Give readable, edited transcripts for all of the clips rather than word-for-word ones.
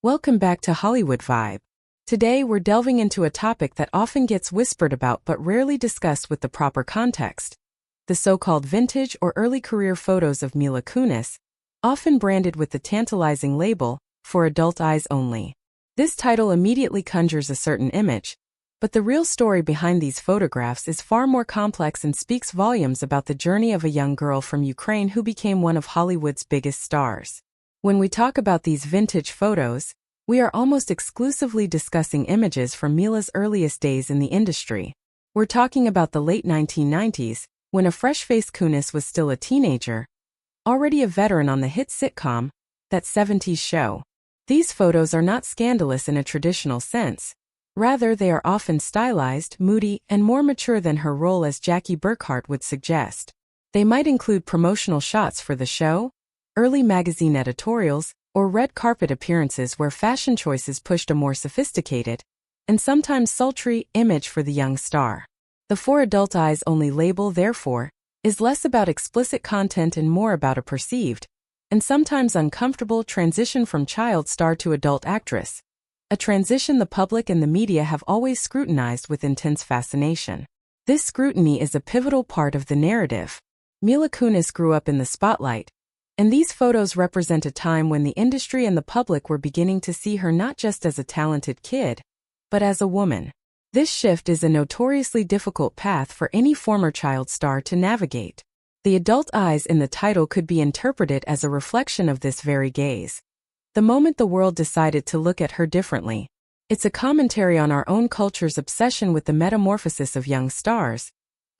Welcome back to Hollywood Vibe. Today we're delving into a topic that often gets whispered about but rarely discussed with the proper context. The so-called vintage or early career photos of Mila Kunis, often branded with the tantalizing label, "For adult eyes only." This title immediately conjures a certain image, but the real story behind these photographs is far more complex and speaks volumes about the journey of a young girl from Ukraine who became one of Hollywood's biggest stars. When we talk about these vintage photos, we are almost exclusively discussing images from Mila's earliest days in the industry. We're talking about the late 1990s, when a fresh-faced Kunis was still a teenager, already a veteran on the hit sitcom, That 70s Show. These photos are not scandalous in a traditional sense. Rather, they are often stylized, moody, and more mature than her role as Jackie Burkhart would suggest. They might include promotional shots for the show, early magazine editorials, or red carpet appearances where fashion choices pushed a more sophisticated, and sometimes sultry, image for the young star. The "For Adult Eyes Only" label, therefore, is less about explicit content and more about a perceived, and sometimes uncomfortable, transition from child star to adult actress. A transition the public and the media have always scrutinized with intense fascination. This scrutiny is a pivotal part of the narrative. Mila Kunis grew up in the spotlight, and these photos represent a time when the industry and the public were beginning to see her not just as a talented kid, but as a woman. This shift is a notoriously difficult path for any former child star to navigate. The adult eyes in the title could be interpreted as a reflection of this very gaze. The moment the world decided to look at her differently, it's a commentary on our own culture's obsession with the metamorphosis of young stars,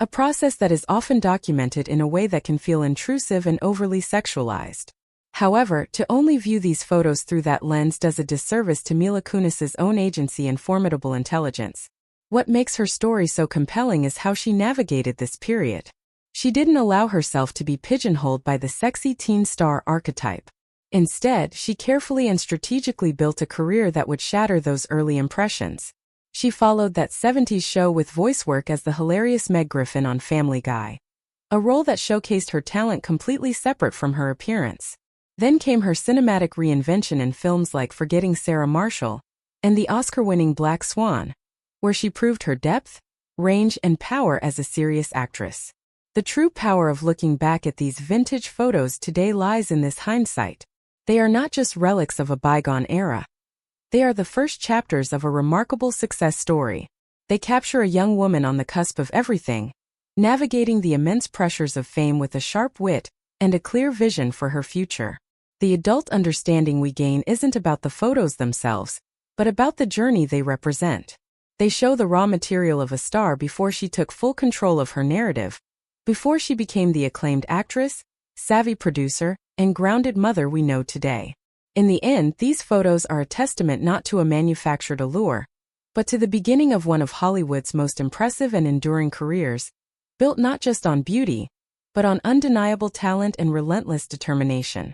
a process that is often documented in a way that can feel intrusive and overly sexualized. However, to only view these photos through that lens does a disservice to Mila Kunis's own agency and formidable intelligence. What makes her story so compelling is how she navigated this period. She didn't allow herself to be pigeonholed by the sexy teen star archetype. Instead, she carefully and strategically built a career that would shatter those early impressions. She followed That 70s Show with voice work as the hilarious Meg Griffin on Family Guy, a role that showcased her talent completely separate from her appearance. Then came her cinematic reinvention in films like Forgetting Sarah Marshall and the Oscar-winning Black Swan, where she proved her depth, range, and power as a serious actress. The true power of looking back at these vintage photos today lies in this hindsight. They are not just relics of a bygone era. They are the first chapters of a remarkable success story. They capture a young woman on the cusp of everything, navigating the immense pressures of fame with a sharp wit and a clear vision for her future. The adult understanding we gain isn't about the photos themselves, but about the journey they represent. They show the raw material of a star before she took full control of her narrative, before she became the acclaimed actress, savvy producer, and grounded mother we know today. In the end, these photos are a testament not to a manufactured allure, but to the beginning of one of Hollywood's most impressive and enduring careers, built not just on beauty, but on undeniable talent and relentless determination.